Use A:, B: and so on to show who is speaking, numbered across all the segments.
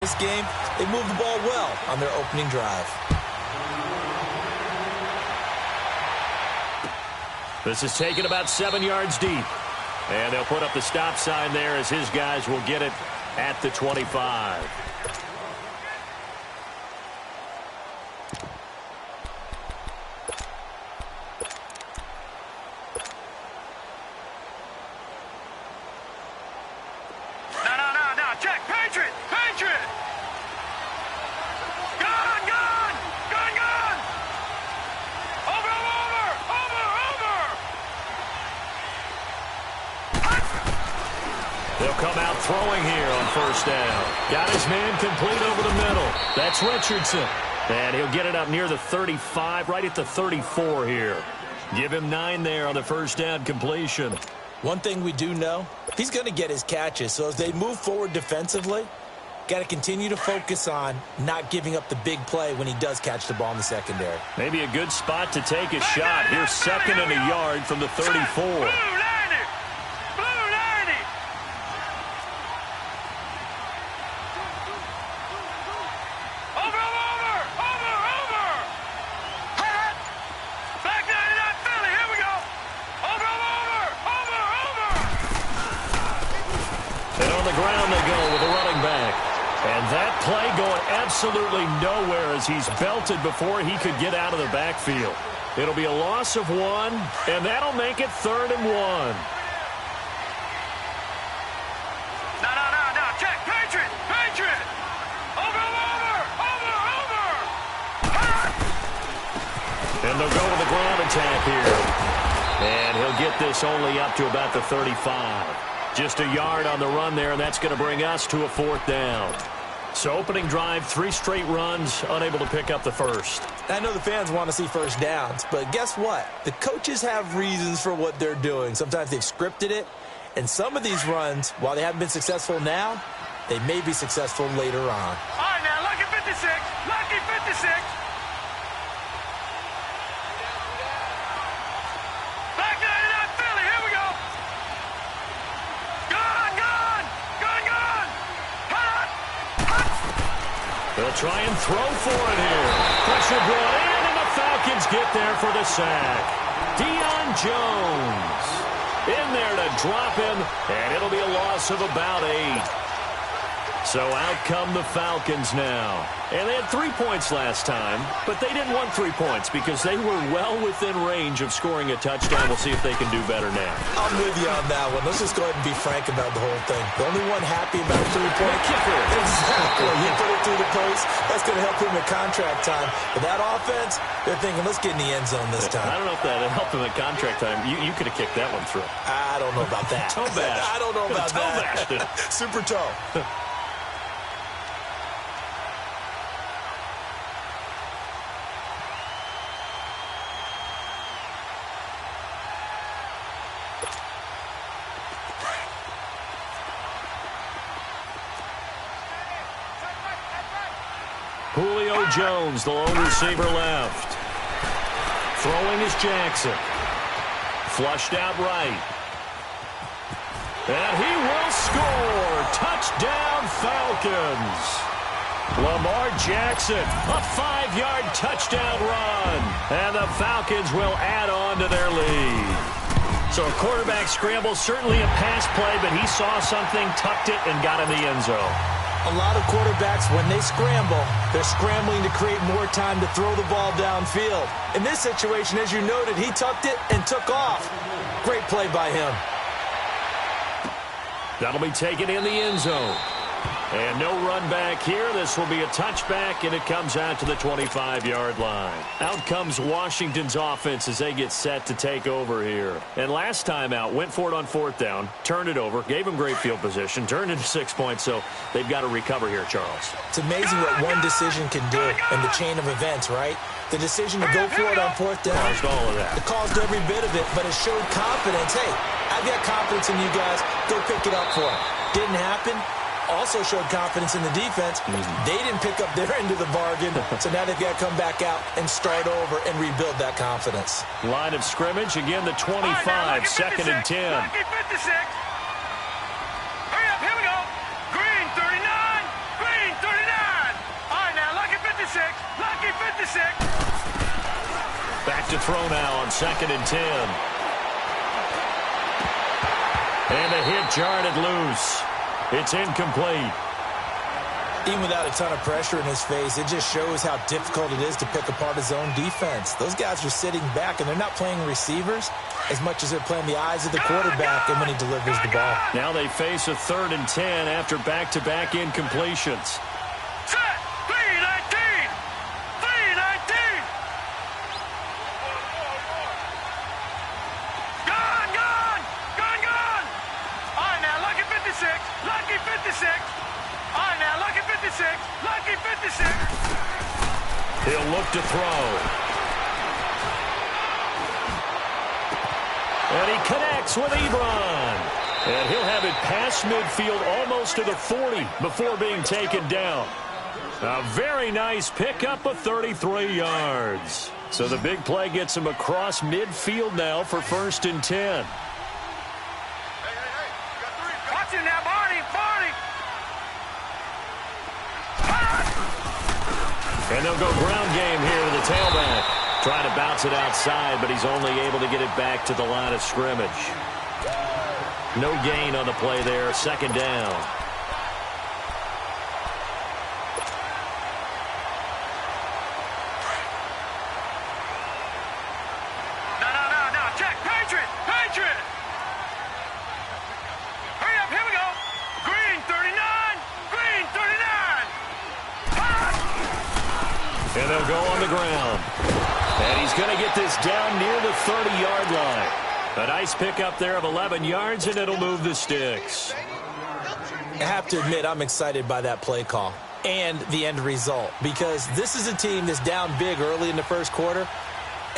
A: this game, they moved the ball well on their opening drive.
B: This is taken about 7 yards deep. And they'll put up the stop sign there as his guys will get it at the 25. They'll come out throwing here on first down. Got his man complete over the middle. That's Richardson. And he'll get it up near the 35, right at the 34 here. Give him 9 there on the first down completion.
A: One thing we do know, he's going to get his catches. So as they move forward defensively, got to continue to focus on not giving up the big play when he does catch the ball in the secondary.
B: Maybe a good spot to take a shot. Here's 2nd and a yard from the 34. Play going absolutely nowhere as he's belted before he could get out of the backfield. It'll be a loss of 1, and that'll make it 3rd and 1.
C: No. Check. Patriot. Over.
B: And they'll go to the ground attack here. And he'll get this only up to about the 35. Just a yard on the run there, and that's going to bring us to a 4th down. So opening drive, 3 straight runs, unable to pick up the first.
A: I know the fans want to see first downs, but guess what? The coaches have reasons for what they're doing. Sometimes they've scripted it, and some of these runs, while they haven't been successful now, they may be successful later on.
C: All right, now, lucky 56. Lucky 56. Back 99 Philly. Here we go. Gone.
B: They'll try and throw for it here. Pressure brought in, and the Falcons get there for the sack. Deion Jones in there to drop him, and it'll be a loss of about 8. So out come the Falcons now. And they had 3 points last time, but they didn't want 3 points because they were well within range of scoring a touchdown. We'll see if they can do better now.
A: I'm with you on that one. Let's just go ahead and be frank about the whole thing. The only one happy about a 3-point kicker. Exactly. He put it through the post. That's going to help him at contract time. But that offense, they're thinking, let's get in the end zone this time.
B: I don't know if that helped him at contract time. You could have kicked that one through.
A: I don't know about that.
B: Toe bash.
A: I don't know about that. Super toe.
B: Julio Jones, the lone receiver left. Throwing is Jackson. Flushed out right. And he will score. Touchdown, Falcons. Lamar Jackson, a 5-yard touchdown run. And the Falcons will add on to their lead. So a quarterback scramble, certainly a pass play, but he saw something, tucked it, and got in the end zone.
A: A lot of quarterbacks, when they scramble, they're scrambling to create more time to throw the ball downfield. In this situation, as you noted, he tucked it and took off. Great play by him.
B: That'll be taken in the end zone. And no run back here. This will be a touchback, and it comes out to the 25-yard line. Out comes Washington's offense as they get set to take over here. And last time out, went for it on 4th down, turned it over, gave them great field position, turned into 6 points, so they've got to recover here, Charles.
A: It's amazing what one decision can do in the chain of events, right? The decision to go for it on 4th down.
B: Caused all of that.
A: It caused every bit of it, but it showed confidence. Hey, I've got confidence in you guys. Go pick it up for it. Didn't happen. Also showed confidence in the defense. They didn't pick up their end of the bargain, so now they've got to come back out and start over and rebuild that confidence.
B: Line of scrimmage, again the 25, 2nd and 10.
C: Lucky 56. Hurry up, here we go. Green 39. Green 39. 56.
B: Back to throw now on 2nd and 10. And a hit jarred loose. It's incomplete.
A: Even without a ton of pressure in his face, it just shows how difficult it is to pick apart his own defense. Those guys are sitting back, and they're not playing receivers as much as they're playing the eyes of the quarterback and when he delivers the ball.
B: Now they face a 3rd and 10 after back-to-back incompletions.
C: Set. 3-19. 3-19. Gone, gone. Gone, gone. All right, now, lucky 56. Lucky 56. All right, now, lucky 56. Lucky 56.
B: He'll look to throw. And he connects with Ebron. And he'll have it past midfield almost to the 40 before being taken down. A very nice pickup of 33 yards. So the big play gets him across midfield now for 1st and 10.
C: Watch him now, Barney. Barney.
B: And they'll go ground game here to the tailback. Trying to bounce it outside, but he's only able to get it back to the line of scrimmage. No gain on the play there. 2nd down.
C: No. Check. Patriot. Patriot. Hurry up. Here we go. Green 39. Green 39.
B: And they'll go on the ground. And he's going to get this down near the 30-yard line. A nice pickup there of 11 yards, and it'll move the sticks.
A: I have to admit, I'm excited by that play call and the end result, because this is a team that's down big early in the first quarter,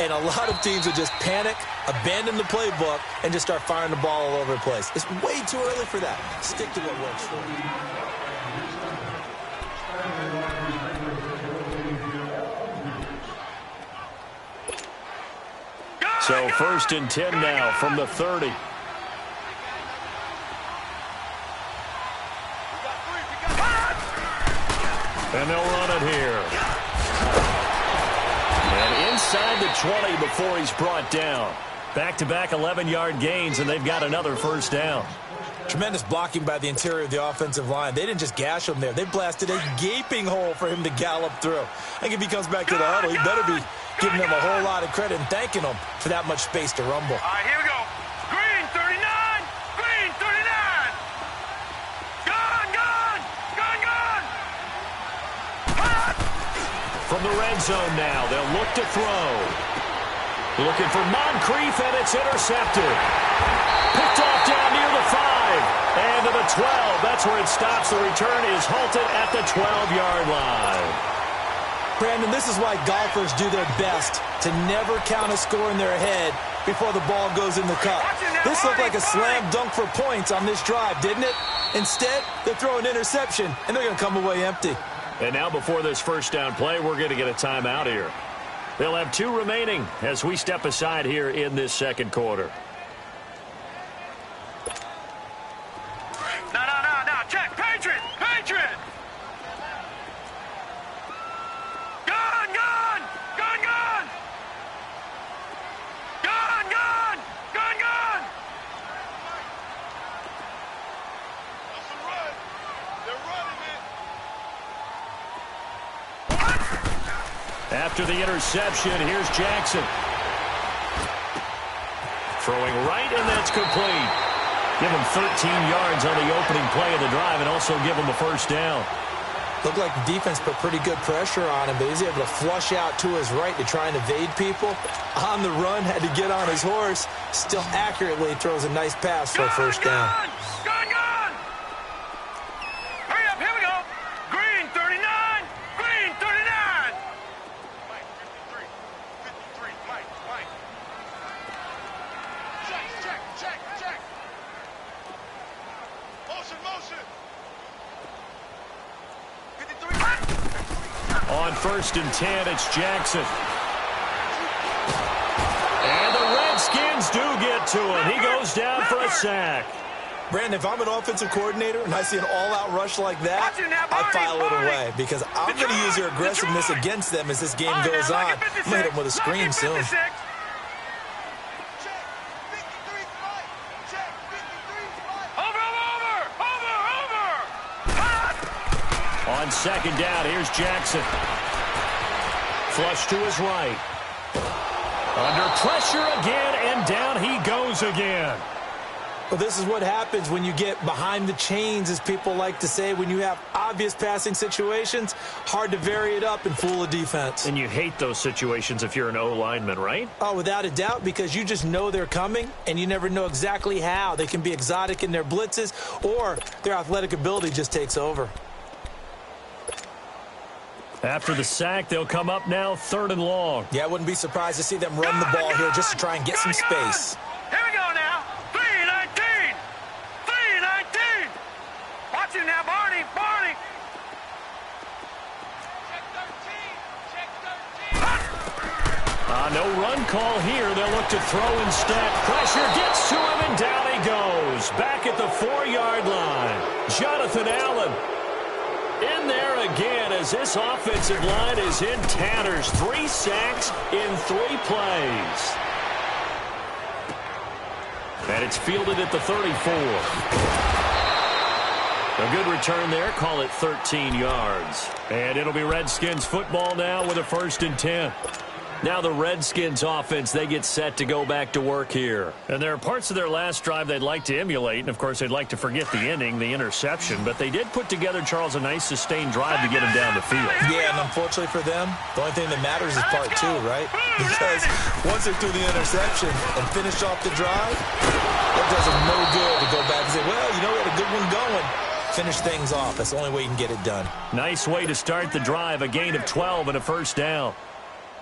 A: and a lot of teams will just panic, abandon the playbook, and just start firing the ball all over the place. It's way too early for that. Stick to what works for you.
B: So 1st and 10 now from the 30. And they'll run it here. And inside the 20 before he's brought down. Back-to-back 11-yard gains, and they've got another 1st down.
A: Tremendous blocking by the interior of the offensive line. They didn't just gash him there. They blasted a gaping hole for him to gallop through. I think if he comes back to the huddle, he better be giving them a whole lot of credit and thanking them for that much space to rumble.
C: All right, here we go. Green 39. Green 39. Gone, gone. Gone, gone.
B: From the red zone now, they'll look to throw. Looking for Moncrief, and it's intercepted. Picked off down near the 5. And to the 12. That's where it stops. The return is halted at the 12-yard line.
A: Brandon, this is why golfers do their best to never count a score in their head before the ball goes in the cup. This looked like a slam dunk for points on this drive, didn't it? Instead, they throw an interception, and they're going to come away empty.
B: And now before this 1st down play, we're going to get a timeout here. They'll have 2 remaining as we step aside here in this 2nd quarter.
C: No. Check. Patriot. Patriot. Gone, gone. Gone, gone. Gone, gone. Gone, gone. That's a run. They're running it.
B: After the interception, here's Jackson. Throwing right, and that's complete. Give him 13 yards on the opening play of the drive and also give him a 1st down.
A: Looked like the defense put pretty good pressure on him, but he was able to flush out to his right to try and evade people. On the run, had to get on his horse. Still accurately throws a nice pass for a 1st down.
C: Gone, gone. Hurry up, here we go. Green 39. Green 39. Mike, 53. 53. Mike. Check. Motion. 53.
B: On 1st and 10, it's Jackson. And the Redskins do get to him. He goes down for a sack.
A: Brandon, if I'm an offensive coordinator and I see an all-out rush like that, I file it away because I'm going to use their aggressiveness against them as this game goes on. I'm going to hit them with a screen soon.
B: On second down, here's Jackson. Flush to his right. Under pressure again, and down he goes again.
A: Well, this is what happens when you get behind the chains, as people like to say. When you have obvious passing situations, hard to vary it up and fool a defense.
B: And you hate those situations if you're an O-lineman, right?
A: Oh, without a doubt, because you just know they're coming, and you never know exactly how. They can be exotic in their blitzes, or their athletic ability just takes over.
B: After the sack, they'll come up now 3rd and long.
A: Yeah, I wouldn't be surprised to see them run the ball here just to try and get some space.
C: Here we go now. 3-19. 3-19. Watch him now, Barney. Barney. Check 13.
B: No run call here. They'll look to throw instead. Pressure gets to him, and down he goes. Back at the 4-yard line. Jonathan Allen in there again as this offensive line is in tatters. 3 sacks in 3 plays. And it's fielded at the 34. A good return there. Call it 13 yards. And it'll be Redskins football now with a 1st and 10. Now the Redskins offense, they get set to go back to work here. And there are parts of their last drive they'd like to emulate. And, of course, they'd like to forget the inning, the interception. But they did put together, Charles, a nice sustained drive to get him down the field.
A: Yeah, and unfortunately for them, the only thing that matters is part 2, right? Because once they threw the interception and finished off the drive, that does them no good to go back and say, well, you know, we had a good one going. Finish things off. That's the only way you can get it done.
B: Nice way to start the drive. A gain of 12 and a 1st down.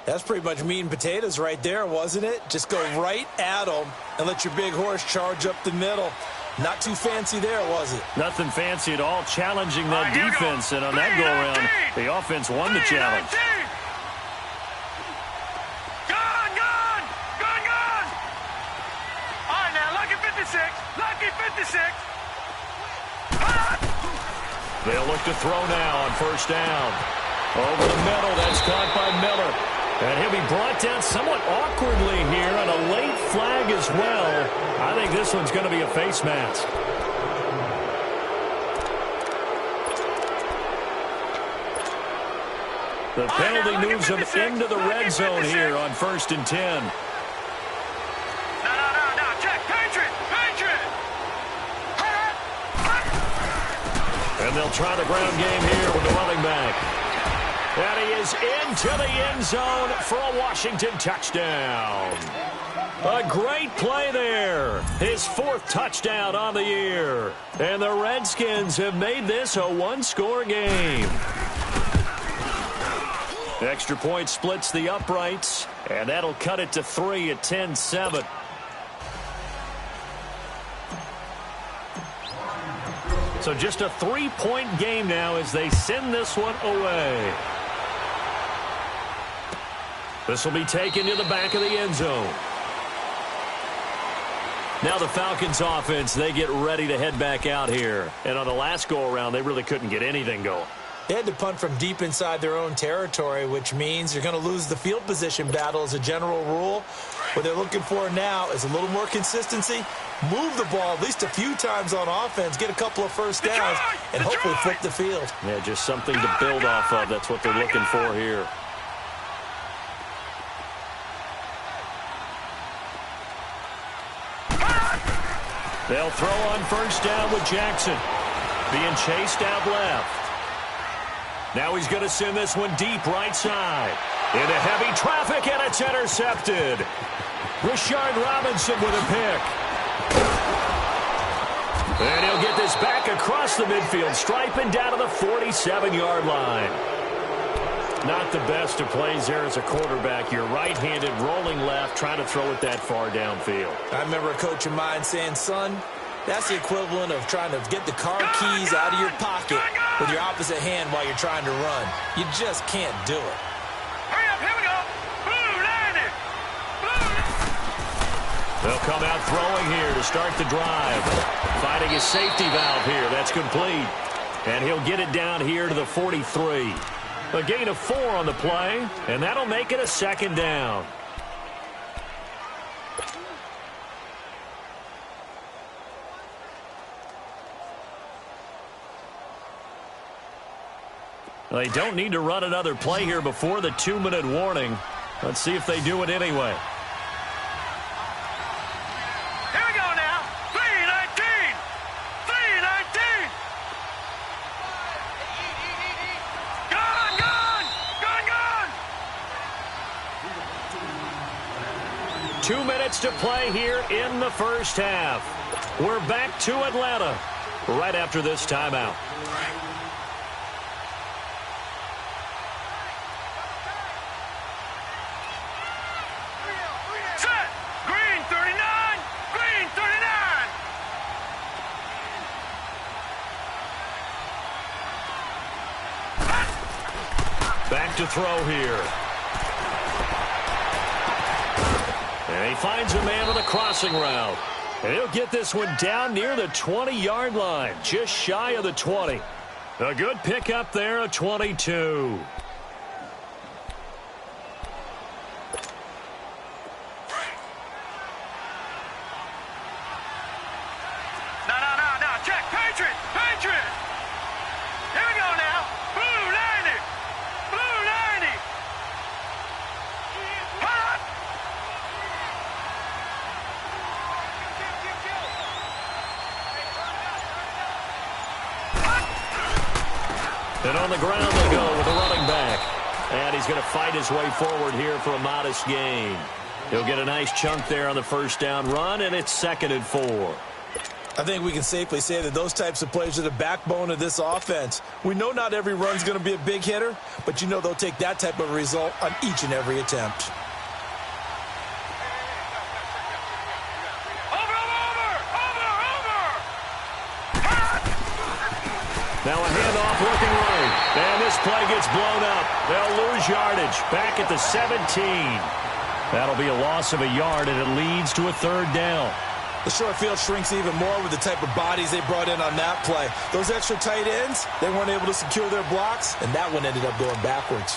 A: That's pretty much meat and potatoes right there, wasn't it? Just go right at them and let your big horse charge up the middle. Not too fancy there, was it?
B: Nothing fancy at all. Challenging that defense, and on that go-around, the offense won the challenge.
C: Gone, gone, gone, gone. All right, now, lucky 56, lucky 56.
B: They'll look to throw now on 1st down. Over the middle, that's caught by Miller. And he'll be brought down somewhat awkwardly here on a late flag as well. I think this one's going to be a face mask. The penalty moves him into the red zone here on 1st and 10.
C: No, check, Patriot, Patriot.
B: And they'll try the ground game here with the running back. And he is into the end zone for a Washington touchdown. A great play there. His 4th touchdown on the year. And the Redskins have made this a 1-score game. Extra point splits the uprights, and that'll cut it to 3 at 10-7. So just a 3-point game now as they send this one away. This will be taken to the back of the end zone. Now the Falcons offense, they get ready to head back out here. And on the last go-around, they really couldn't get anything going.
A: They had to punt from deep inside their own territory, which means you're going to lose the field position battle as a general rule. What they're looking for now is a little more consistency, move the ball at least a few times on offense, get a couple of 1st downs, and hopefully flip the field.
B: Yeah, just something to build off of. That's what they're looking for here. They'll throw on 1st down with Jackson. Being chased out left. Now he's going to send this one deep right side. Into heavy traffic, and it's intercepted. Rashard Robinson with a pick. And he'll get this back across the midfield, striping down to the 47-yard line. Not the best of plays there as a quarterback. You're right-handed, rolling left, trying to throw it that far downfield.
A: I remember a coach of mine saying, son, that's the equivalent of trying to get the car keys out of your pocket with your opposite hand while you're trying to run. You just can't do it.
C: Hurry up, here we go. Blue, landed. Blue.
B: They'll come out throwing here to start the drive. Finding his safety valve here. That's complete. And he'll get it down here to the 43. A gain of 4 on the play, and that'll make it a second down. They don't need to run another play here before the 2-minute warning. Let's see if they do it anyway.
C: Here we go now. 3:19. 3:19. Gone, gone, gone, gone.
B: 2 minutes to play here in the first half. We're back to Atlanta right after this timeout. Back to throw here. And he finds a man on the crossing route. And he'll get this one down near the 20-yard line, just shy of the 20. A good pickup there, a 22.
C: No. Check. Patriot. Patriot. Here we go now. Blue 90. Blue 90. Hot.
B: And on the ground they go with the running back. And he's going to fight his way forward here for a modest gain. He'll get a nice chunk there on the first down run, and it's 2nd and 4.
A: I think we can safely say that those types of plays are the backbone of this offense. We know not every run's going to be a big hitter, but you know they'll take that type of result on each and every attempt.
B: Now a handoff looking right. And this play gets blown up. They'll lose yardage. Back at the 17. That'll be a loss of a yard, and it leads to a 3rd down.
A: The short field shrinks even more with the type of bodies they brought in on that play. Those extra tight ends, they weren't able to secure their blocks, and that one ended up going backwards.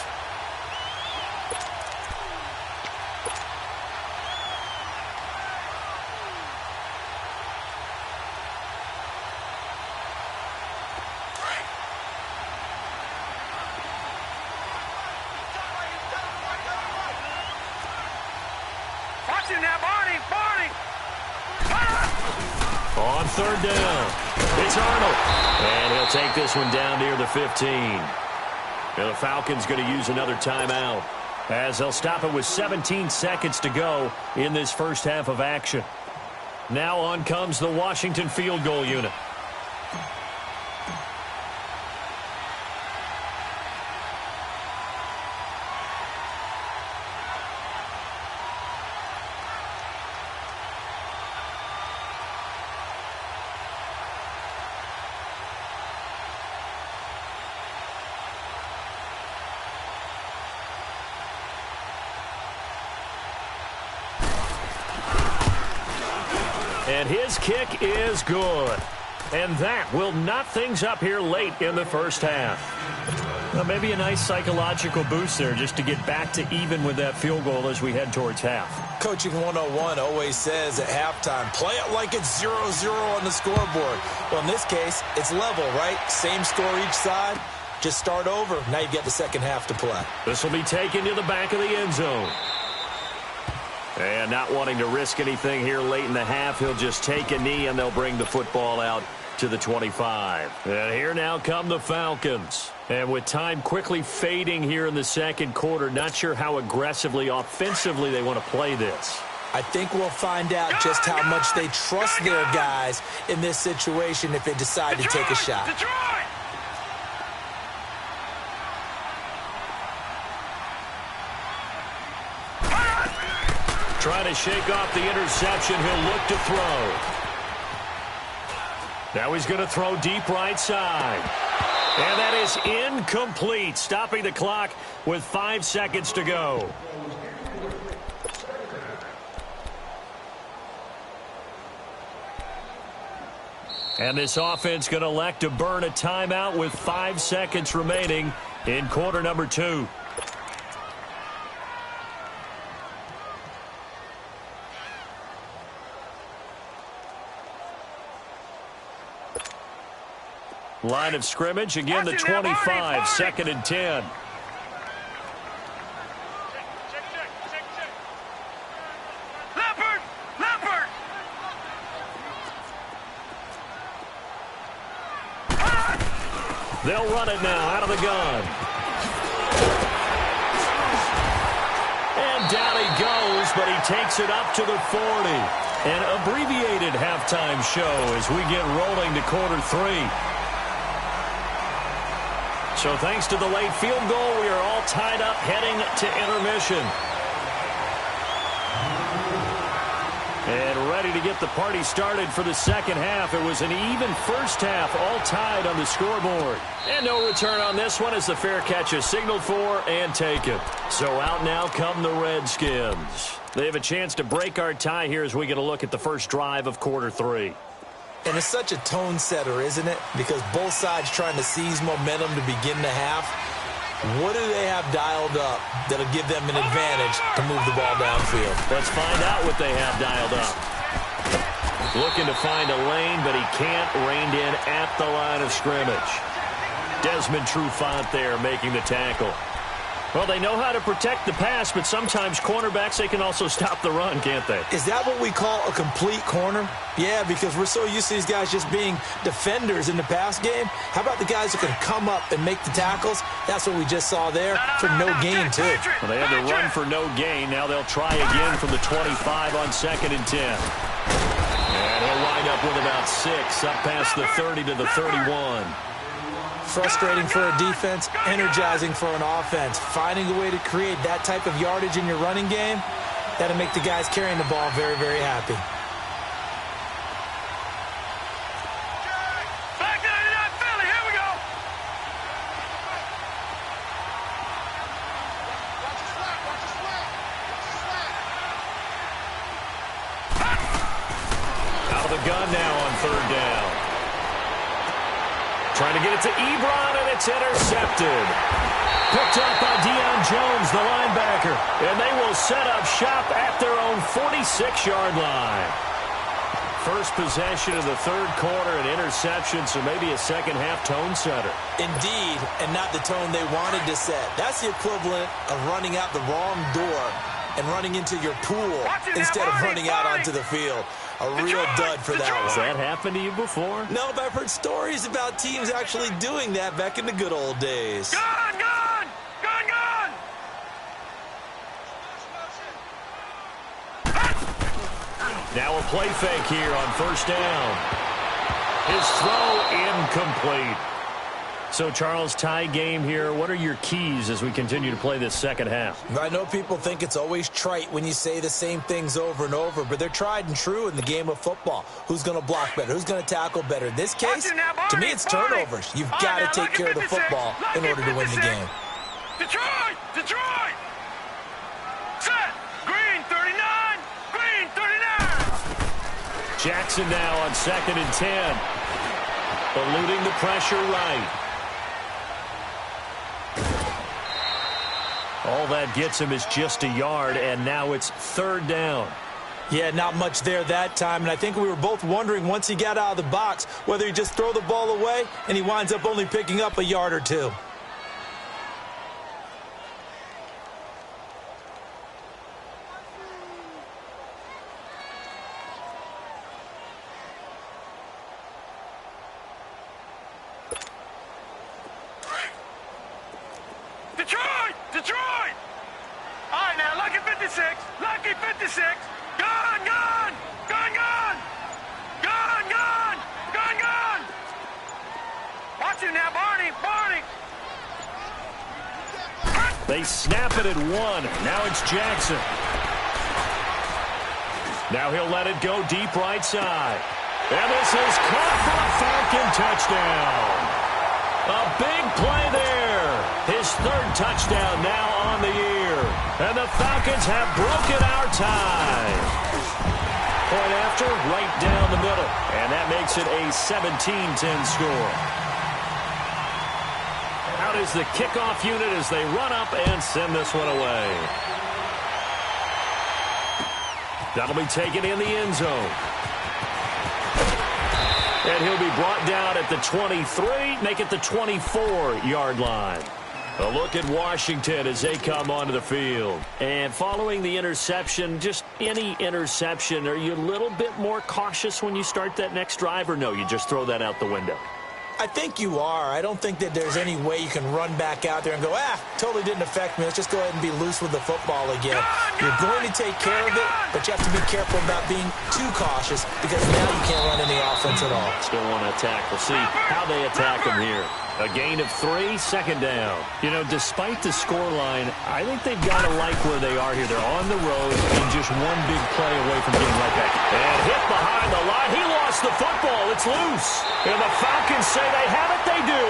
C: Watching that, Barney.
B: On 3rd down, it's Arnold. And he'll take this one down near the 15. And the Falcons going to use another timeout, as they'll stop it with 17 seconds to go in this first half of action. Now on comes the Washington field goal unit. And his kick is good. And that will knot things up here late in the first half. Well, maybe a nice psychological boost there just to get back to even with that field goal as we head towards half.
A: Coaching 101 always says at halftime, play it like it's 0-0 on the scoreboard. Well, in this case, it's level, right? Same score each side. Just start over. Now you get the second half to play.
B: This will be taken to the back of the end zone. And not wanting to risk anything here late in the half, he'll just take a knee and they'll bring the football out to the 25. And here now come the Falcons. And with time quickly fading here in the second quarter, not sure how aggressively, offensively they want to play this.
A: I think we'll find out just how much they trust their guys in this situation if they decide to take a shot.
B: Trying to shake off the interception. He'll look to throw. Now he's going to throw deep right side. And that is incomplete, stopping the clock with 5 seconds to go. And this offense going to elect to burn a timeout with 5 seconds remaining in quarter number 2. Line of scrimmage, again the 25, 2nd and 10.
C: Leopard!
B: They'll run it now out of the gun. And down he goes, but he takes it up to the 40. An abbreviated halftime show as we get rolling to quarter 3. So thanks to the late field goal, we are all tied up heading to intermission. And ready to get the party started for the second half. It was an even first half, all tied on the scoreboard. And no return on this one as the fair catch is signaled for and taken. So out now come the Redskins. They have a chance to break our tie here as we get a look at the first drive of quarter 3.
A: And it's such a tone setter, isn't it? Because both sides trying to seize momentum to begin the half. What do they have dialed up that'll give them an advantage to move the ball downfield?
B: Let's find out what they have dialed up. Looking to find a lane, but he can't. Reined in at the line of scrimmage. Desmond Trufant there making the tackle. Well, they know how to protect the pass, but sometimes cornerbacks, they can also stop the run, can't they?
A: Is that what we call a complete corner? Yeah, because we're so used to these guys just being defenders in the pass game. How about the guys who can come up and make the tackles? That's what we just saw there for no gain, too.
B: Well, they had to run for no gain. Now they'll try again from the 25 on 2nd and 10. And he'll wind up with about 6, up past the 30 to the 31.
A: Frustrating for a defense, energizing for an offense. Finding a way to create that type of yardage in your running game, that'll make the guys carrying the ball very, very happy.
C: Back to Philly, here we go.
B: Out of the gun now on 3rd down. Trying to get it to Ebron, and it's intercepted. Picked up by Deion Jones, the linebacker. And they will set up shop at their own 46-yard line. First possession of the 3rd quarter, an interception, so maybe a second-half tone setter.
A: Indeed, and not the tone they wanted to set. That's the equivalent of running out the wrong door and running into your pool instead of running out onto the field. A real dud for that one.
B: Has that happened to you before?
A: No, but I've heard stories about teams actually doing that back in the good old days.
C: Gun!
B: Now a play fake here on 1st down. His throw incomplete. So, Charles, tie game here. What are your keys as we continue to play this second half?
A: I know people think it's always trite when you say the same things over and over, but they're tried and true in the game of football. Who's going to block better? Who's going to tackle better? In this case, to me, it's turnovers. You've got to take care of the football in order to win the game.
C: Detroit! Set! Green 39! Green 39!
B: Jackson now on 2nd and 10. Eluding the pressure right. All that gets him is just a yard, and now it's 3rd down.
A: Yeah, not much there that time, and I think we were both wondering once he got out of the box whether he'd just throw the ball away, and he winds up only picking up a yard or 2.
C: Detroit! All right, now, lucky 56. Gun! Watch him now, Barney!
B: They snap it at 1. Now it's Jackson. Now he'll let it go deep right side. And this is caught for a Falcon touchdown. A big play there. His 3rd touchdown now on the year. And the Falcons have broken our tie. point after, right down the middle. And that makes it a 17-10 score. Out is the kickoff unit as they run up and send this one away. That'll be taken in the end zone. And he'll be brought down at the 23, make it the 24-yard line. A look at Washington as they come onto the field. And following the interception, just any interception, are you a little bit more cautious when you start that next drive, or no, you just throw that out the window?
A: I think you are. I don't think that there's any way you can run back out there and go, totally didn't affect me. Let's just go ahead and be loose with the football again. You're going to take care of it, but you have to be careful about being too cautious because now you can't run any offense at all.
B: Still want to attack. We'll see how they attack them here. A gain of 3, second down. You know, despite the scoreline, I think they've got to like where they are here. They're on the road and just one big play away from getting right back. And hit behind the line. He lost the football. It's loose. And the Falcons say they have it. They do.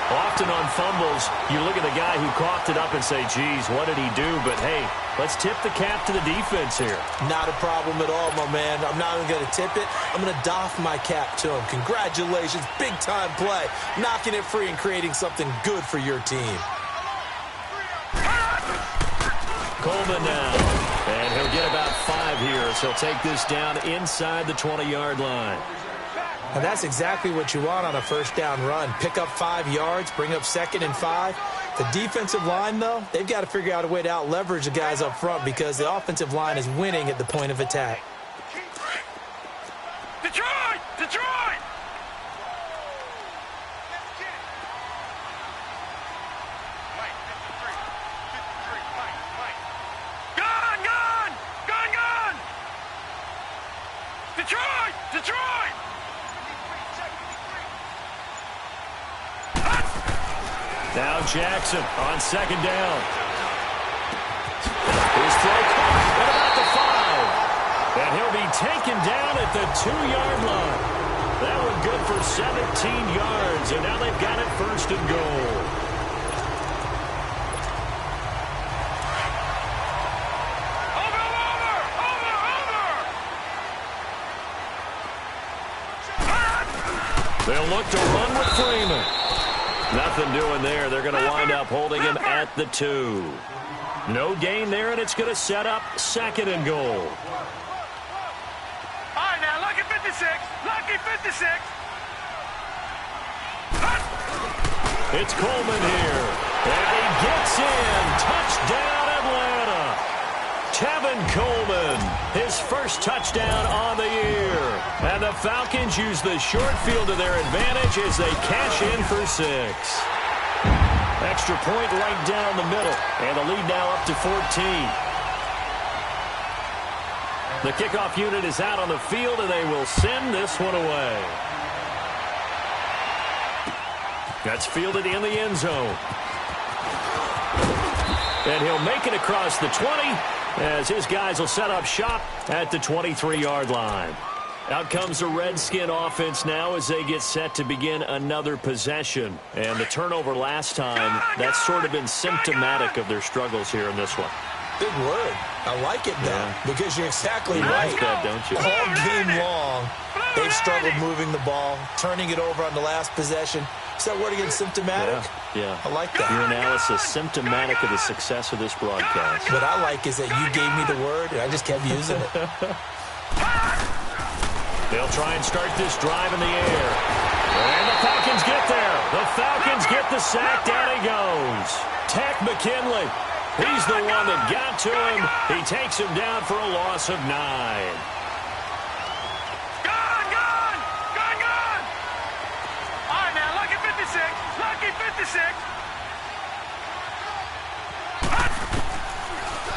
B: Often on fumbles, you look at the guy who coughed it up and say, geez, what did he do? But, hey, let's tip the cap to the defense here.
A: Not a problem at all, my man. I'm not even going to tip it. I'm going to doff my cap to him. Congratulations. Big-time play. Knocking it free and creating something good for your team.
B: Coleman now. And he'll get about 5 here, so he'll take this down inside the 20-yard line.
A: And that's exactly what you want on a first down run. Pick up 5 yards, bring up 2nd and 5. The defensive line, though, they've got to figure out a way to out-leverage the guys up front because the offensive line is winning at the point of attack.
C: Detroit! Detroit! Mike, 53, Mike. Gone! Detroit! Detroit!
B: Now Jackson on second down. His throw caught at about the 5. And he'll be taken down at the 2-yard line. That one good for 17 yards. And now they've got it first and goal. They'll look to run with Freeman. Nothing doing there. They're going to wind up holding him at the 2. No gain there, and it's going to set up 2nd and goal.
C: All right, now, lucky 56. Lucky 56.
B: It's Coleman here. And he gets in. Touchdown, Atlanta. Tevin Coleman, his first touchdown on the year. And the Falcons use the short field to their advantage as they cash in for 6. Extra point right down the middle. And the lead now up to 14. The kickoff unit is out on the field, and they will send this one away. That's fielded in the end zone. And he'll make it across the 20 as his guys will set up shop at the 23-yard line. Out comes the Redskin offense now as they get set to begin another possession. And the turnover last time, that's sort of been symptomatic of their struggles here in this one.
A: Big word. I like it, though, because you're exactly right.
B: Like that, don't you?
A: All game long, they've struggled moving the ball, turning it over on the last possession. Is that word again, symptomatic?
B: Yeah.
A: I like that.
B: Your analysis, symptomatic of the success of this broadcast.
A: What I like is that you gave me the word, and I just kept using it.
B: They'll try and start this drive in the air. And the Falcons get there. The Falcons get the sack. Down he goes. Tech McKinley. He's the one that got to him. He takes him down for a loss of 9.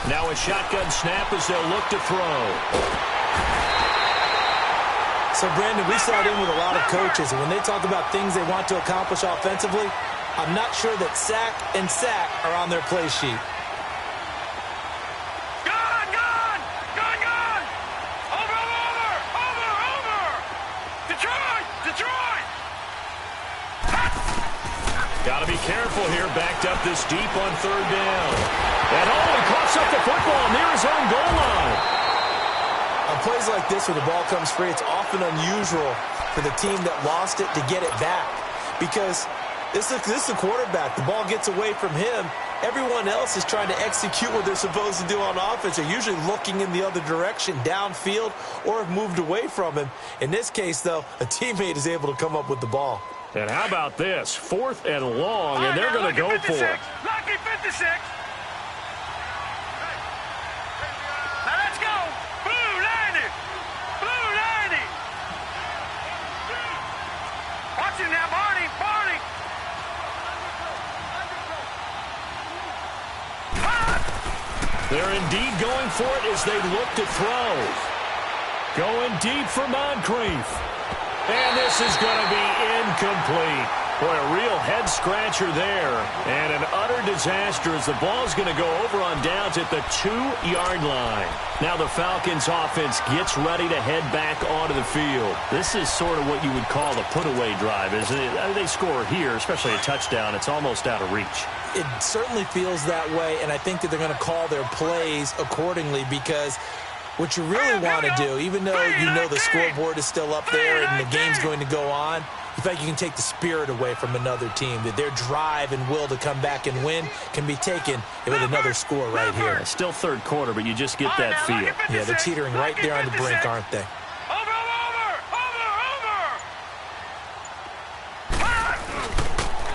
B: Now a shotgun snap as they'll look to throw.
A: So, Brandon, we sat in with a lot of coaches, and when they talk about things they want to accomplish offensively, I'm not sure that sack and sack are on their play sheet.
B: Got to be careful here, backed up this deep on third down. And he coughs up the football near his own goal line.
A: On plays like this, when the ball comes free, it's often unusual for the team that lost it to get it back. Because this is the quarterback. The ball gets away from him. Everyone else is trying to execute what they're supposed to do on offense. They're usually looking in the other direction, downfield, or have moved away from him. In this case, though, a teammate is able to come up with the ball.
B: And how about this? 4th and long, and they're going to go for it.
C: Lucky 56. Now let's go. Blue 90. Blue 90. Watch him now, Barney. Barney.
B: They're indeed going for it as they look to throw. Going deep for Moncrief. And this is going to be incomplete. Boy, a real head-scratcher there. And an utter disaster as the ball's going to go over on downs at the 2-yard line. Now the Falcons offense gets ready to head back onto the field. This is sort of what you would call a put-away drive, isn't it? They score here, especially a touchdown. It's almost out of reach.
A: It certainly feels that way, and I think that they're going to call their plays accordingly because what you really want to do, even though you know the scoreboard is still up there and the game's going to go on, in fact, you can take the spirit away from another team. That their drive and will to come back and win can be taken with another score right here.
B: Still third quarter, but you just get that feel.
A: Yeah, they're teetering right there on the brink, aren't they?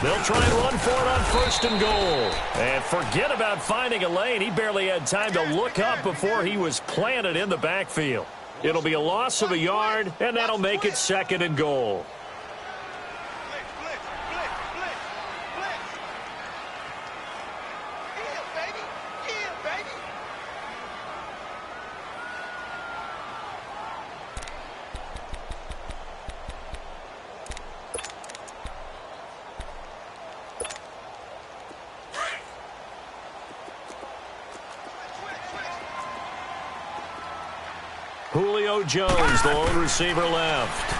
B: They'll try and run for it on 1st and goal. And forget about finding a lane. He barely had time to look up before he was planted in the backfield. It'll be a loss of a yard, and that'll make it 2nd and goal. Julio Jones, the lone receiver left.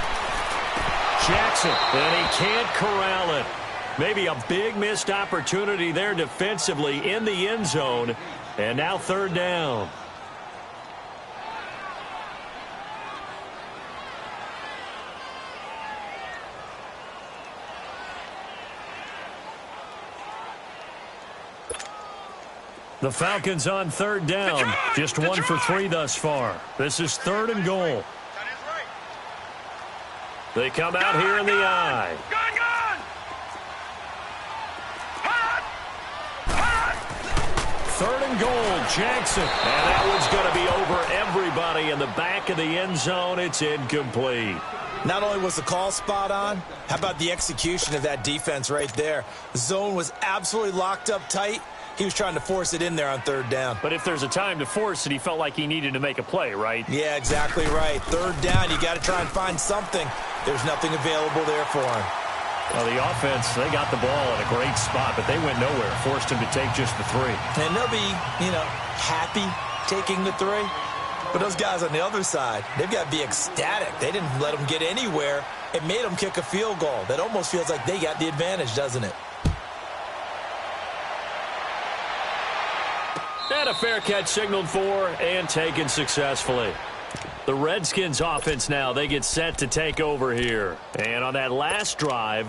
B: Jackson, and he can't corral it. Maybe a big missed opportunity there defensively in the end zone. And now 3rd down. The Falcons on 3rd down. Just 1 for 3 thus far. This is 3rd and goal. They come out here in the eye. 3rd and goal, Jackson. And that one's going to be over everybody in the back of the end zone. It's incomplete.
A: Not only was the call spot on, how about the execution of that defense right there? The zone was absolutely locked up tight. He was trying to force it in there on 3rd down.
B: But if there's a time to force it, he felt like he needed to make a play, right?
A: Yeah, exactly right. 3rd down, you got to try and find something. There's nothing available there for him.
B: Well, the offense, they got the ball at a great spot, but they went nowhere, forced him to take just the 3.
A: And they'll be, happy taking the 3. But those guys on the other side, they've got to be ecstatic. They didn't let them get anywhere. It made them kick a field goal. That almost feels like they got the advantage, doesn't it?
B: And a fair catch signaled for and taken successfully. The Redskins offense now, they get set to take over here. And on that last drive,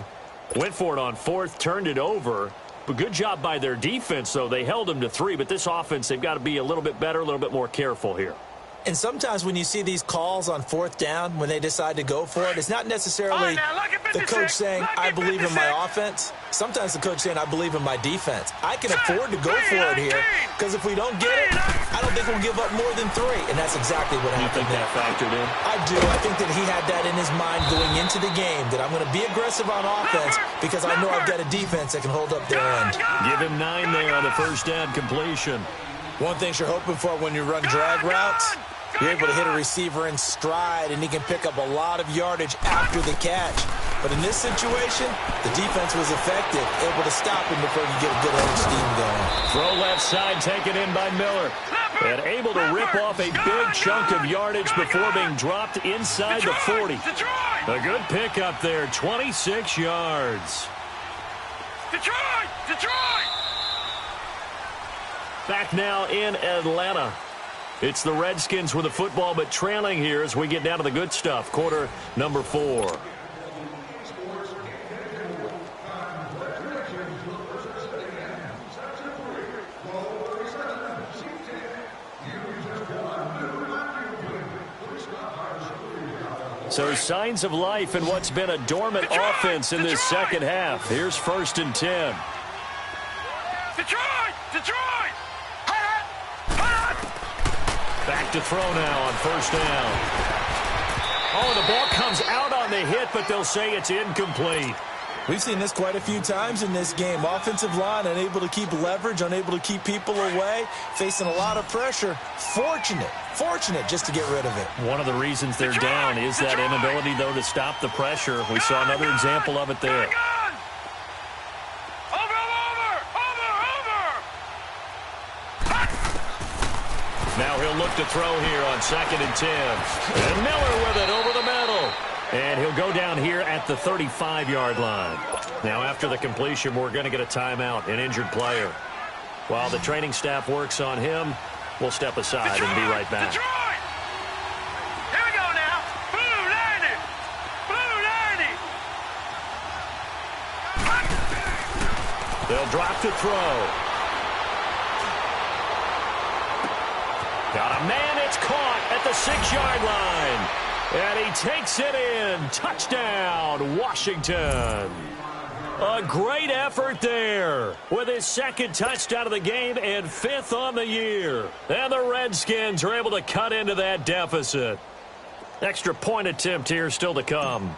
B: went for it on 4th, turned it over. But good job by their defense, though. They held them to 3, but this offense, they've got to be a little bit better, a little bit more careful here.
A: And sometimes when you see these calls on 4th down, when they decide to go for it, it's not necessarily the coach saying, I believe in my offense. Sometimes the coach saying, I believe in my defense. I can afford to go for it here, because if we don't get it, I don't think we'll give up more than 3. And that's exactly what happened.
B: You think that factored in?
A: I do. I think that he had that in his mind going into the game, that I'm going to be aggressive on offense because I know I've got a defense that can hold up their end.
B: Give him 9 there on the 1st down completion.
A: One thing you're hoping for when you run drag routes, you're able to hit a receiver in stride, and he can pick up a lot of yardage after the catch. But in this situation, the defense was effective, able to stop him before you get a good head of steam going.
B: Throw left side taken in by Miller. And able to rip off a big chunk of yardage before being dropped inside the 40. A good pickup there, 26 yards.
C: Detroit!
B: Back now in Atlanta. It's the Redskins with the football, but trailing here as we get down to the good stuff. Quarter number 4. So signs of life in what's been a dormant offense in this second half. Here's 1st and 10.
C: Detroit!
B: Back to throw now on 1st down. Oh, the ball comes out on the hit, but they'll say it's incomplete.
A: We've seen this quite a few times in this game. Offensive line unable to keep leverage, unable to keep people away, facing a lot of pressure. Fortunate just to get rid of it.
B: One of the reasons they're down is that inability, though, to stop the pressure. We saw another example of it there. Now he'll look to throw here on 2nd and 10. And Miller with it over the middle. And he'll go down here at the 35-yard line. Now after the completion, we're going to get a timeout, an injured player. While the training staff works on him, we'll step aside and be right back.
C: Detroit! Here we go now. Blue 90.
B: They'll drop to throw. Got a man, it's caught at the 6-yard line. And he takes it in. Touchdown, Washington. A great effort there with his 2nd touchdown of the game and 5th on the year. And the Redskins are able to cut into that deficit. Extra point attempt here still to come.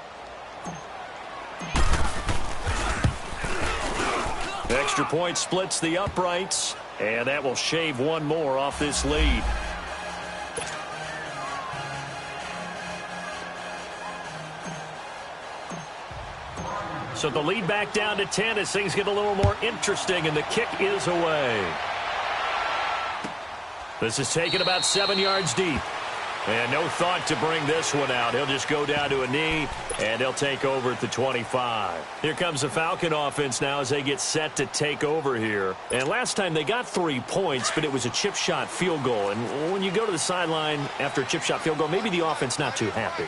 B: Extra point splits the uprights, and that will shave one more off this lead. So the lead back down to 10 as things get a little more interesting, and the kick is away. This is taken about 7 yards deep. And no thought to bring this one out. He'll just go down to a knee, and they'll take over at the 25. Here comes the Falcon offense now as they get set to take over here. And last time they got 3 points, but it was a chip shot field goal. And when you go to the sideline after a chip shot field goal, maybe the offense not too happy.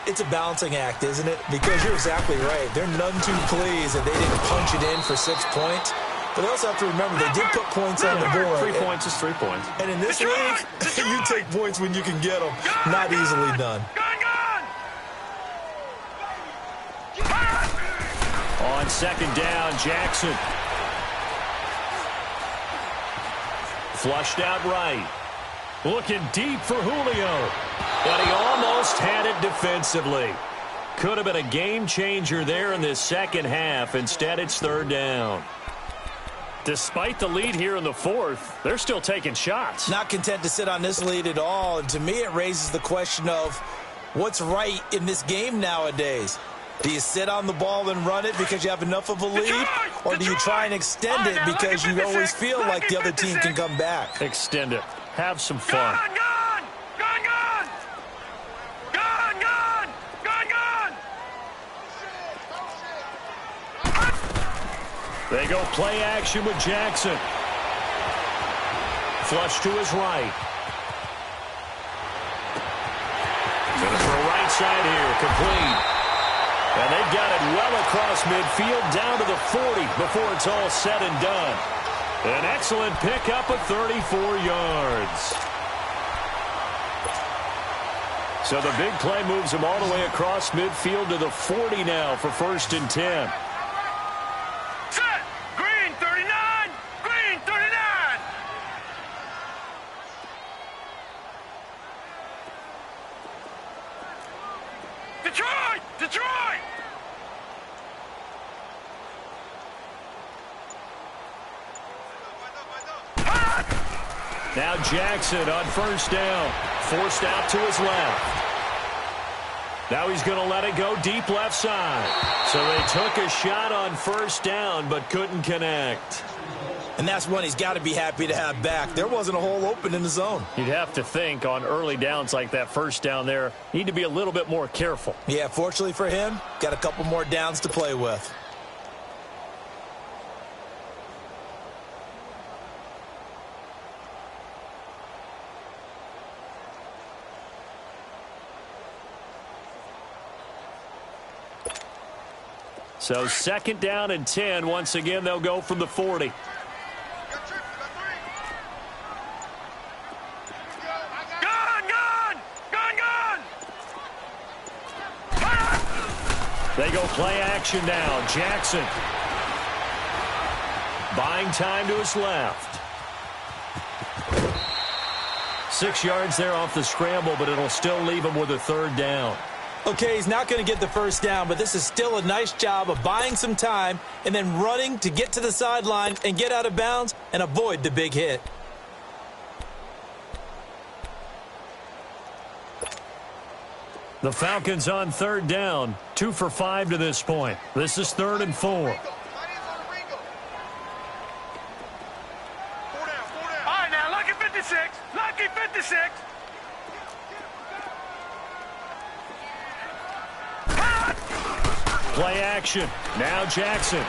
A: It's a balancing act, isn't it? Because you're exactly right. They're none too pleased that they didn't punch it in for 6 points. But they also have to remember they did put points on the board.
B: 3 points is 3 points.
A: And in this league, you take points when you can get them. Not easily done.
B: On 2nd down, Jackson. Flushed out right. Looking deep for Julio. But he almost had it defensively. Could have been a game changer there in this second half. Instead, it's 3rd down. Despite the lead here in the 4th, they're still taking shots.
A: Not content to sit on this lead at all. And to me, it raises the question of what's right in this game nowadays. Do you sit on the ball and run it because you have enough of a lead? Or do you try and extend it because you always feel like the other team can come back?
B: Extend it. Have some fun. They go play action with Jackson. Flush to his right. Going for a right side here. Complete. And they got it well across midfield down to the 40 before it's all said and done. An excellent pickup of 34 yards. So the big play moves him all the way across midfield to the 40 now for 1st and 10.
C: Detroit!
B: Now Jackson on 1st down. Forced out to his left. Now he's going to let it go deep left side. So they took a shot on 1st down but couldn't connect.
A: And that's one he's got to be happy to have back. There wasn't a hole open in the zone.
B: You'd have to think on early downs like that 1st down there, need to be a little bit more careful.
A: Yeah, fortunately for him, got a couple more downs to play with.
B: So 2nd down and 10. Once again, they'll go from the 40. They go play action now. Jackson. Buying time to his left. 6 yards there off the scramble, but it'll still leave him with a 3rd down.
A: Okay, he's not going to get the 1st down, but this is still a nice job of buying some time and then running to get to the sideline and get out of bounds and avoid the big hit.
B: The Falcons on 3rd down. 2 for 5 to this point. This is 3rd and 4.
C: All right, now, lucky 56. Lucky 56.
B: Play action. Now Jackson.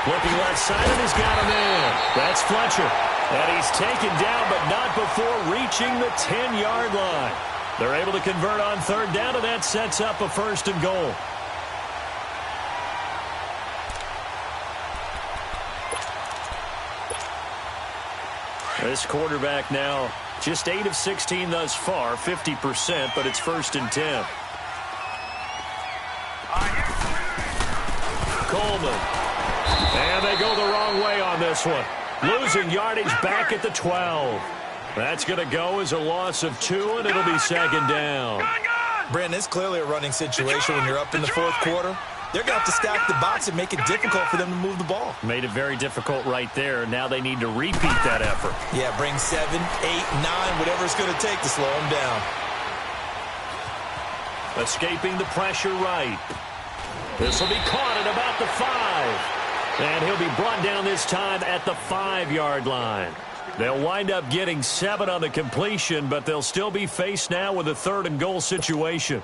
B: Looking left side, and he's got him in. That's Fletcher. And he's taken down, but not before reaching the 10-yard line. They're able to convert on 3rd down, and that sets up a 1st and goal. This quarterback now just 8 of 16 thus far, 50%, but it's 1st and 10. Coleman. And they go the wrong way on this one. Losing yardage back at the 12. That's going to go as a loss of 2, and it'll be 2nd down.
A: Brandon, it's clearly a running situation when you're up in the 4th quarter. They're going to have to stack the box and make it difficult for them to move the ball.
B: Made it very difficult right there. Now they need to repeat that effort.
A: Yeah, bring 7, 8, 9, whatever it's going to take to slow them down.
B: Escaping the pressure right. This will be caught at about the 5. And he'll be brought down this time at the 5-yard line. They'll wind up getting 7 on the completion, but they'll still be faced now with a 3rd and goal situation.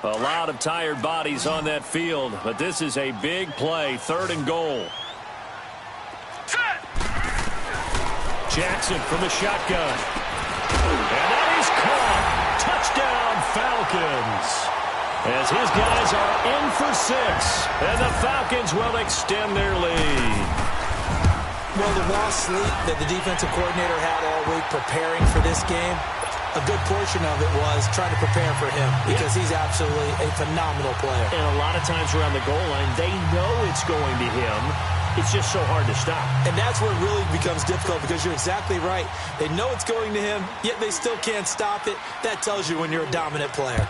B: A lot of tired bodies on that field, but this is a big play, 3rd and goal. Jackson from the shotgun. And that is caught. Touchdown, Falcons. As his guys are in for 6, and the Falcons will extend their lead.
A: Well, the lost sleep that the defensive coordinator had all week preparing for this game, a good portion of it was trying to prepare for him because he's absolutely a phenomenal player.
B: And a lot of times around the goal line, they know it's going to him. It's just so hard to stop.
A: And that's where it really becomes difficult because you're exactly right. They know it's going to him, yet they still can't stop it. That tells you when you're a dominant player.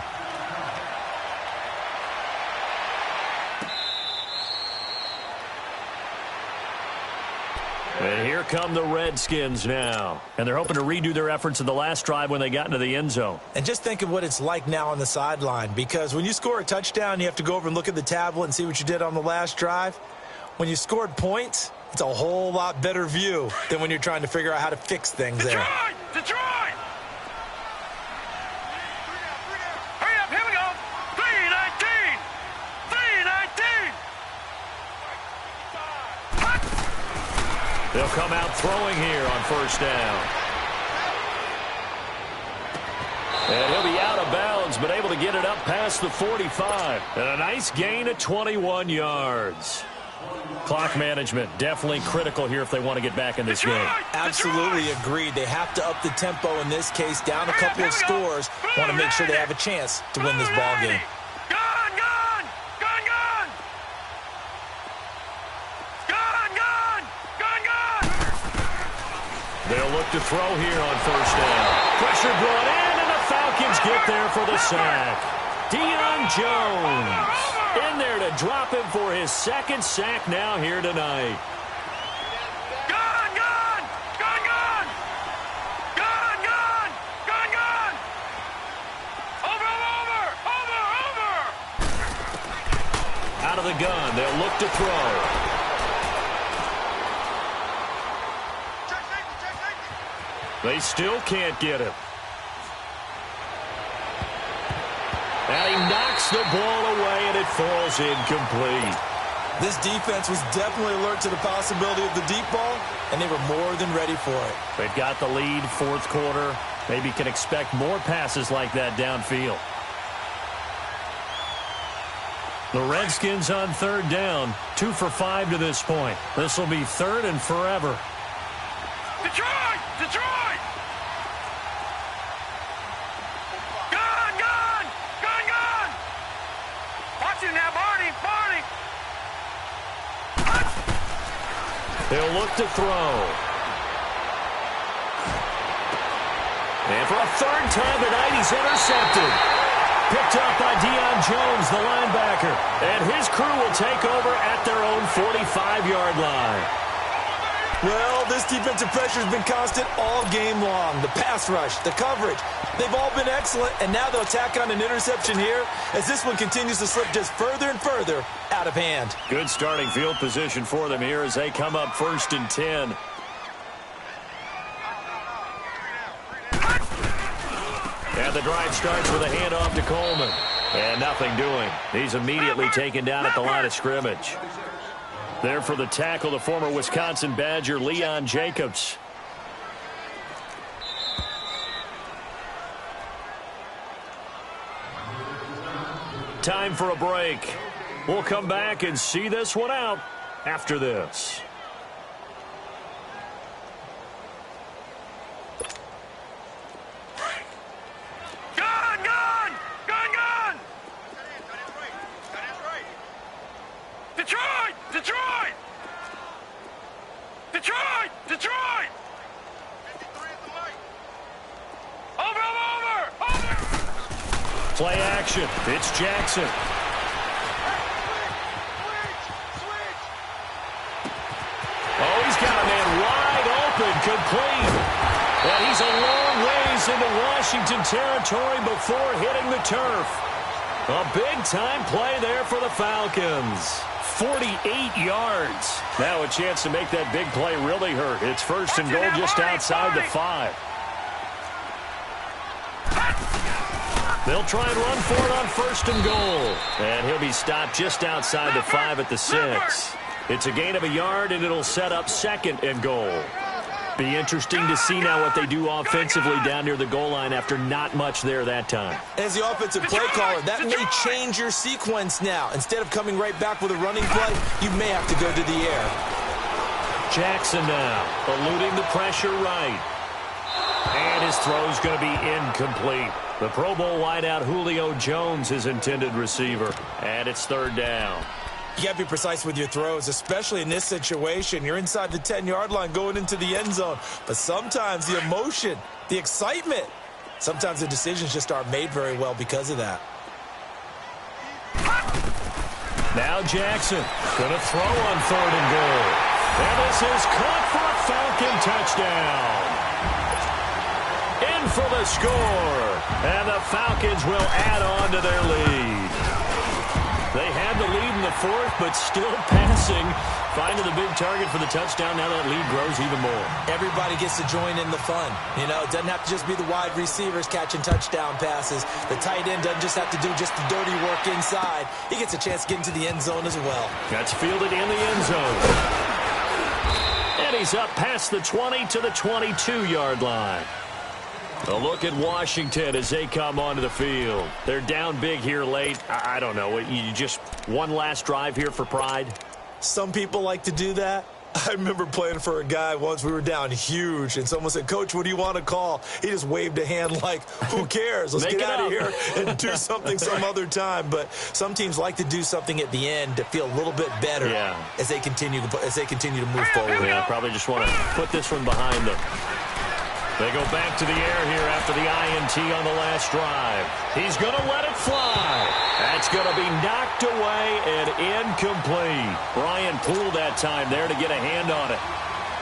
B: And here come the Redskins now. And they're hoping to redo their efforts in the last drive when they got into the end zone.
A: And just think of what it's like now on the sideline, because when you score a touchdown, you have to go over and look at the tablet and see what you did on the last drive. When you scored points, it's a whole lot better view than when you're trying to figure out how to fix things there.
C: Detroit! Hurry up, here we go. 3-19. 3-19.
B: They'll come out throwing here on 1st down. And he'll be out of bounds, but able to get it up past the 45. And a nice gain of 21 yards. Clock management definitely critical here if they want to get back in this game.
A: Absolutely agreed. They have to up the tempo in this case, down a couple of scores. Want to make sure they have a chance to win this ball game.
B: They'll look to throw here on 1st down. Pressure brought in, and the Falcons get there for the sack. Deion Jones in there to drop him for his 2nd sack now here tonight. Out of the gun, they'll look to throw. They still can't get him. And he knocks the ball away, and it falls incomplete.
A: This defense was definitely alert to the possibility of the deep ball, and they were more than ready for it.
B: They've got the lead, 4th quarter. Maybe can expect more passes like that downfield. The Redskins on third down, 2 for 5 to this point. This will be third and forever.
C: Detroit! Detroit! Gun! Gun! Gun! Gun! Watch it now, Barney! Barney!
B: They'll look to throw. And for a third time tonight, he's intercepted. Picked up by Deion Jones, the linebacker. And his crew will take over at their own 45-yard line.
A: Well, this defensive pressure has been constant all game long. The pass rush, the coverage, they've all been excellent, and now they'll tack on an interception here as this one continues to slip just further and further out of hand.
B: Good starting field position for them here as they come up 1st and 10. And the drive starts with a handoff to Coleman. And nothing doing. He's immediately taken down at the line of scrimmage. There for the tackle, the former Wisconsin Badger, Leon Jacobs. Time for a break. We'll come back and see this one out after this.
C: Detroit! Detroit! Detroit! Detroit! Over!
B: Play action. It's Jackson. Oh, he's got a man wide open, complete. And he's a long ways into Washington territory before hitting the turf. A big-time play there for the Falcons. 48 yards. Now a chance to make that big play really hurt. It's 1st and goal just outside the 5. They'll try and run for it on 1st and goal. And he'll be stopped just outside the 5 at the 6. It's a gain of a yard, and it'll set up 2nd and goal. Be interesting to see now what they do offensively down near the goal line after not much there that time.
A: As the offensive play caller, that may change your sequence now. Instead of coming right back with a running play, you may have to go to the air.
B: Jackson now, eluding the pressure right. And his throw's going to be incomplete. The Pro Bowl wideout Julio Jones, his intended receiver. And it's 3rd down.
A: You got to be precise with your throws, especially in this situation. You're inside the 10-yard line going into the end zone. But sometimes the emotion, the excitement, sometimes the decisions just aren't made very well because of that.
B: Now Jackson going to throw on 3rd and goal. And this is caught for a Falcon touchdown. In for the score. And the Falcons will add on to their lead. They had the lead in the 4th, but still passing. Finding the big target for the touchdown. Now that lead grows even more.
A: Everybody gets to join in the fun. You know, it doesn't have to just be the wide receivers catching touchdown passes. The tight end doesn't just have to do just the dirty work inside. He gets a chance to get into the end zone as well.
B: That's fielded in the end zone. And he's up past the 20 to the 22-yard line. A look at Washington as they come onto the field. They're down big here late. I don't know. You just one last drive here for pride?
A: Some people like to do that. I remember playing for a guy once. We were down huge, and someone said, "Coach, what do you want to call?" He just waved a hand like, who cares? Let's get out of here and do something some other time. But some teams like to do something at the end to feel a little bit better as they continue to move forward.
B: Yeah, probably just want to put this one behind them. They go back to the air here after the INT on the last drive. He's going to let it fly. That's going to be knocked away and incomplete. Brian Poole that time there to get a hand on it.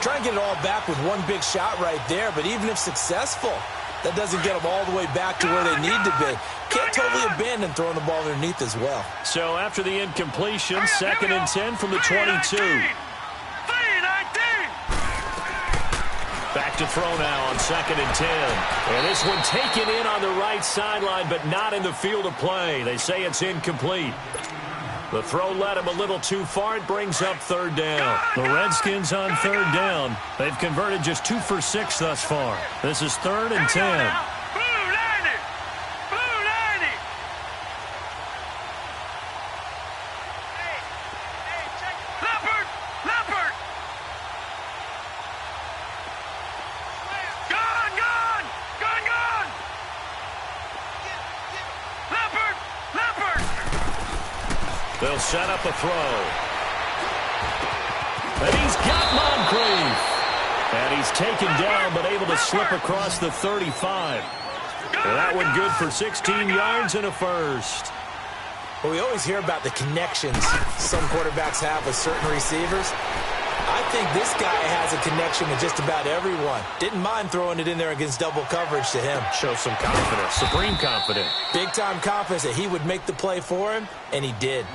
A: Trying to get it all back with one big shot right there, but even if successful, that doesn't get them all the way back to where they need to be. Can't totally abandon throwing the ball underneath as well. So
B: after the incompletion, 2nd and 10 from the 22. Back to throw now on 2nd and 10. And this one taken in on the right sideline, but not in the field of play. They say it's incomplete. The throw led him a little too far. It brings up 3rd down. The Redskins on 3rd down. They've converted just 2 for 6 thus far. This is 3rd and 10. They'll set up a throw. And he's got Moncrief. And he's taken down but able to slip across the 35. Well, that one good for 16 yards and a first.
A: Well, we always hear about the connections some quarterbacks have with certain receivers. I think this guy has a connection with just about everyone. Didn't mind throwing it in there against double coverage to him.
B: Show some confidence, supreme confidence.
A: Big-time confidence that he would make the play for him, and he did.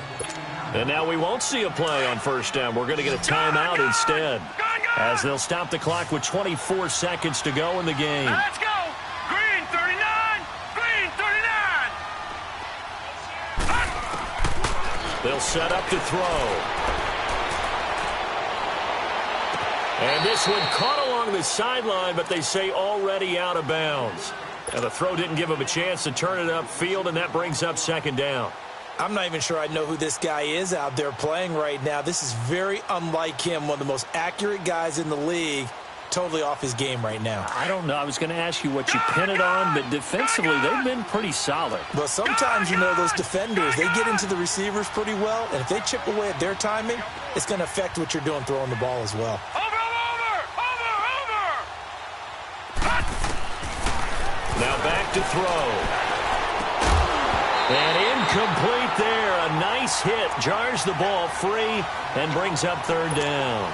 B: And now we won't see a play on first down. We're going to get a timeout instead, as they'll stop the clock with 24 seconds to go in the game.
C: Let's go. Green 39. Green 39.
B: They'll set up to throw. And this one caught along the sideline, but they say already out of bounds. And the throw didn't give him a chance to turn it upfield, and that brings up second down.
A: I'm not even sure I know who this guy is out there playing right now. This is very unlike him, one of the most accurate guys in the league. Totally off his game right now.
B: I don't know. I was going to ask you what you pin it on, but defensively, they've been pretty solid.
A: But sometimes, you know, those defenders, they get into the receivers pretty well, and if they chip away at their timing, it's going to affect what you're doing throwing the ball as well.
B: Now back to throw. And incomplete there. A nice hit. Jars the ball free and brings up third down.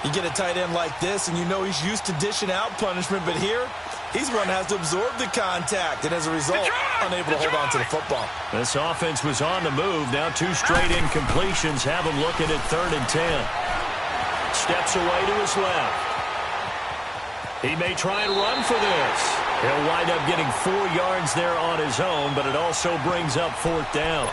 A: You get a tight end like this, and you know he's used to dishing out punishment, but here, he's one that has to absorb the contact, and as a result, unable to hold on to the football.
B: This offense was on the move. Now two straight incompletions have him looking at 3rd and 10. Steps away to his left. He may try and run for this. He'll wind up getting 4 yards there on his own, but it also brings up 4th down.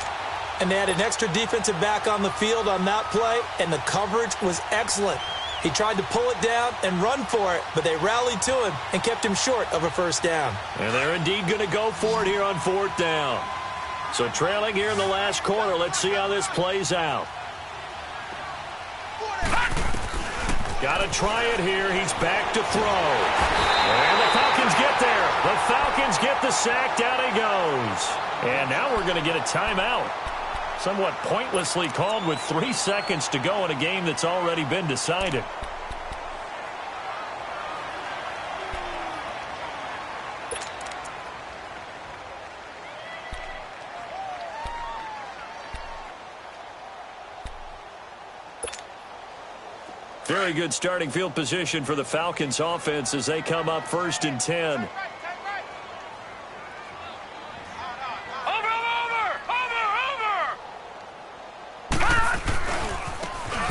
A: And they had an extra defensive back on the field on that play, and the coverage was excellent. He tried to pull it down and run for it, but they rallied to him and kept him short of a first down.
B: And they're indeed going to go for it here on 4th down. So trailing here in the last quarter, let's see how this plays out. Got to try it here. He's back to throw. And the Falcons get there. The Falcons get the sack. Down he goes. And now we're going to get a timeout. Somewhat pointlessly called with 3 seconds to go in a game that's already been decided. Very good starting field position for the Falcons offense as they come up 1st and 10.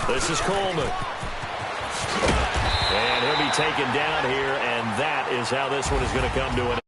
B: This is Coleman. And he'll be taken down here, and that is how this one is going to come to an end.